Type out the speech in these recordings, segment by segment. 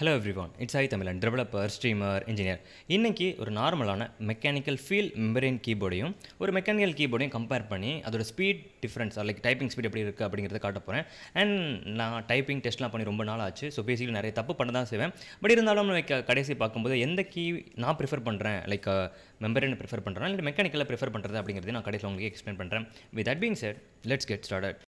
Hello everyone, it's Sai Tamilan, developer, streamer, engineer. இன்னைக்கு ஒரு நார்மலான மெக்கானிக்கல் ஃபீல் மெம்பரேன் கீபோர்டையும் ஒரு மெக்கானிக்கல் கீபோர்டையும் கம்பேர் பண்ணி அதோட speed difference like typing speed எப்படி இருக்குது அப்படிங்கிறத காட்ட போகிறேன். அண்ட் நான் டைப்பிங் டெஸ்ட்லாம் பண்ணி ரொம்ப நாள் ஆச்சு. ஸோ பேசிக்கலி நிறைய தப்பு பண்ண தான் செய்வேன். பட் இருந்தாலும் லைக் கடைசி பார்க்கும்போது எந்த கீ நான் ப்ரிஃபர் பண்ணுறேன், லைக் மெம்பரேன் ப்ரிஃபர் பண்ணுறேன் இல்லை மெக்கானிக்கலை ப்ரிஃபர் பண்ணுறது அப்படிங்கிறது நான் கடைசியில் உங்களுக்கு எக்ஸ்பிளைன் பண்ணுறேன். With that being said, let's get started.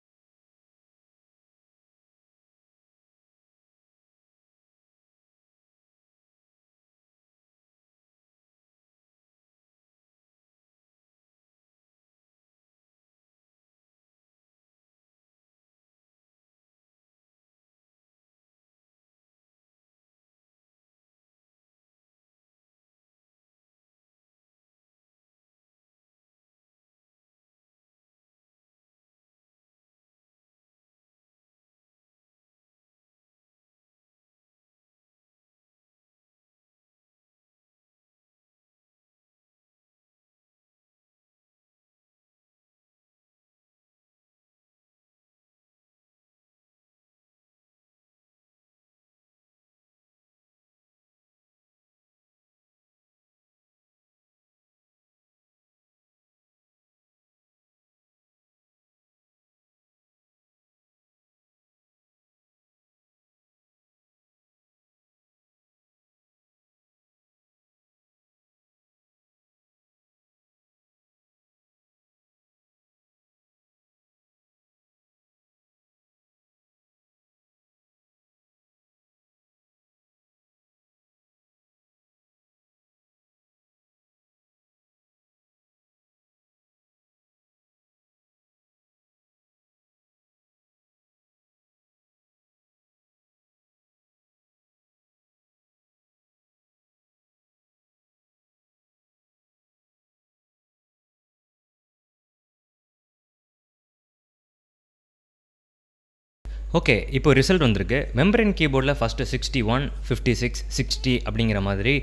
Okay, இப்போ ரிசல்ட் வந்திருக்கு. மெம்பரேன் கீபோர்டில் ஃபஸ்ட்டு 61, 56, 60 அப்படிங்கிற மாதிரி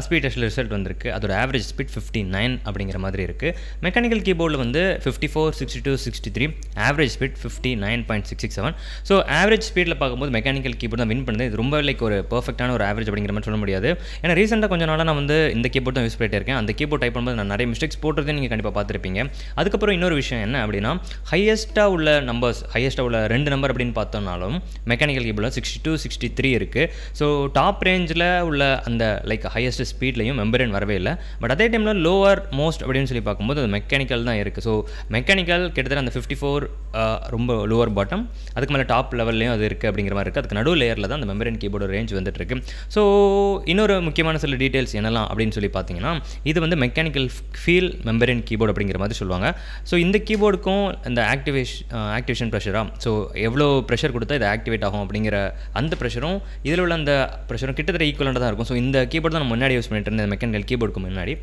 ஸ்பீட் டெஸ்ட்டில் ரிசல்ட் வந்திருக்கு. அதோட ஆவரேஜ் ஸ்பீட் 59 அப்படிங்கிற மாதிரி இருக்குது. மெக்கானிக்கல் கீபோர்டில் வந்து 54, 62, 63, ஆவரேஜ் ஸ்பீட் 59.667. ஸோ ஆவரேஜ் ஸ்பீடில் பார்க்கும்போது மெக்கானிக்கல் கீபோர்டு தான் வின் பண்ணுது. இது ரொம்ப லைக் ஒரு பர்ஃபெக்டான ஒரு ஆவரேஜ் அப்படிங்கிற மாதிரி சொல்ல முடியாது. ஏன்னா ரீசெண்டாக கொஞ்சம் நாளாக நான் வந்து இந்த கீபோர்ட் தான் யூஸ் பண்ணிட்டு இருக்கேன். அந்த கீபோர்ட் டைப் பண்ணும்போது நான் நிறைய மிஸ்டேக்ஸ் போட்டுறதே நீங்கள் கண்டிப்பாக பார்த்துருப்பீங்க. அதுக்கப்புறம் இன்னொரு விஷயம் என்ன அப்படின்னா, ஹையஸ்ட்டாக உள்ள நம்பர்ஸ், ஹையஸ்ட்டாக உள்ள 2 நம்பர் அப்படின்னு பார்த்தோம்னாலும் மெக்கானிக்கல் கீபோர்டில் 62, 63 இருக்குது. ஸோ டாப் ரேஞ்சில் உள்ள அந்த லைக் ஹையஸ்ட் ஸ்பீட்லையும் மெம்பரேன் வரவே இல்லை. பட் அதே டைமில் லோவர் மோஸ்ட் அப்படின்னு சொல்லி பார்க்கும்போது அது மெக்கானிக்கல் தான் இருக்குது. ஸோ மெக்கானிக்கல் கிட்டத்தட்ட அந்த 54 ரொம்ப லோவர் பாட்டம், அதுக்கு மேலே டாப் லெவல்லையும் அது இருக்குது அப்படிங்கிற மாதிரி இருக்குது. அதுக்கு நடு லேயரில் தான் அந்த மெம்பரேன் கீபோர்டு ரேஞ்ச் வந்துட்டு இருக்கு. ஸோ இன்னொரு முக்கியமான சில டீட்டெயில்ஸ் என்னலாம் அப்படின்னு சொல்லி பார்த்தீங்கன்னா, இது வந்து மெக்கானிக்கல் ஃபீல் மெம்பரேன் கீபோர்டு அப்படிங்கிற மாதிரி சொல்லுவாங்க. ஸோ இந்த கீபோர்டுக்கும் இந்த ஆக்டிவேஷன் ப்ரெஷராக, ஸோ எவ்வளோ ப்ரெஷர் கொடுத்தா இது ஆக்டிவேட் ஆகும் அப்படிங்கிற அந்த ப்ரெஷரும் இதில் உள்ள அந்த ப்ரெஷரும் கிட்டத்தட்ட ஈக்குவலாக தான் இருக்கும். ஸோ இந்த கீபோர்டு தான் நான் முன்னாடி யூஸ் பண்ணிட்டு இருந்தேன், மெக்கானிக்கல் கீபோர்டுக்கு முன்னாடி.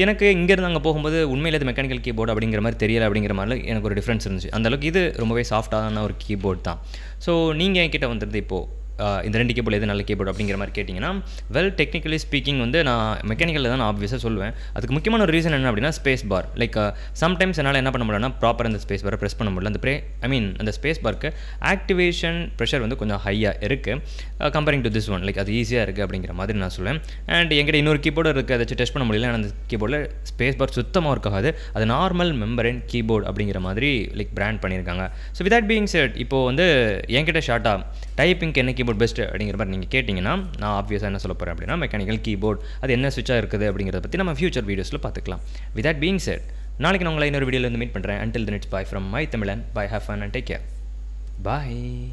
எனக்கு இங்கேருந்து அங்கே போகும்போது உண்மையிலே இது மெக்கானிக்கல் கீபோர்டு அப்படிங்கிற மாதிரி தெரியல அப்படிங்கிற மாதிரி எனக்கு ஒரு டிஃப்ரென்ஸ் இருந்துச்சு. அந்தளவுக்கு இது ரொம்பவே சாஃப்டான ஒரு கீபோர்டு தான். ஸோ நீங்கள் என்கிட்ட வந்துடுது இப்போது இந்த 2 கீபோர்டு எது நல்ல கீபோர்டு அப்படிங்கிற மாதிரி கேட்டிங்கன்னா, டெக்னிக்கலி ஸ்பீக்கிங் வந்து நான் மெக்கானிக்கலில் தான் நான் ஆப்வியஸாக சொல்லுவேன். அதுக்கு முக்கியமான ஒரு ரீசன் என்ன அப்படின்னா, ஸ்பேஸ் பார். லைக் சம்டைம்ஸ் என்னால் என்ன பண்ண முடியலன்னா ப்ராப்பர் அந்த ஸ்பேஸ் பாரை ப்ரெஸ் பண்ண முடியல. அந்த ஸ்பேஸ் பார்க்கு ஆக்டிவேஷன் ப்ரெஷர் வந்து கொஞ்சம் ஹையாக இருக்குது comparing to this one. Like அது ஈஸியாக இருக்குது அப்படிங்கிற மாதிரி நான் சொல்லுவேன். அண்ட் என்கிட்ட இன்னொரு கீபோர்டு இருக்குது, அதை டெஸ்ட் பண்ண முடியல. அந்த கீபோர்டில் ஸ்பேஸ் பார் சுத்தமாக இருக்காது. அது நார்மல் மெம்பரேன் கீபோர்டு அப்படிங்கிற மாதிரி லைக் பிராண்ட் பண்ணியிருக்காங்க. So with that being set, இப்போது வந்து என்கிட்ட ஷார்ட்டாக டைப்பிங்க்கு என்ன கீபோர்ட் பெஸ்ட் அப்படிங்கிற மாதிரி நீங்கள் கேட்டிங்கன்னா, நான் ஆப்வியஸாக என்ன சொல்ல போகிறேன் அப்படின்னா, மெக்கானிக்கல் கீபோர்ட் அது என்ன ஸ்விட்சாக இருக்குது அப்படிங்கிறத பற்றி நம்ம ஃபியூச்சர் வீடியோஸில் பார்த்துக்கலாம். வித் தட் பீயிங் செட், நாளைக்கு நான் உங்களை இன்னொரு வீடியோவில் மீட் பண்ணுறேன். Until then, it's bye from my Tamilan. Bye, have fun and take care. Bye.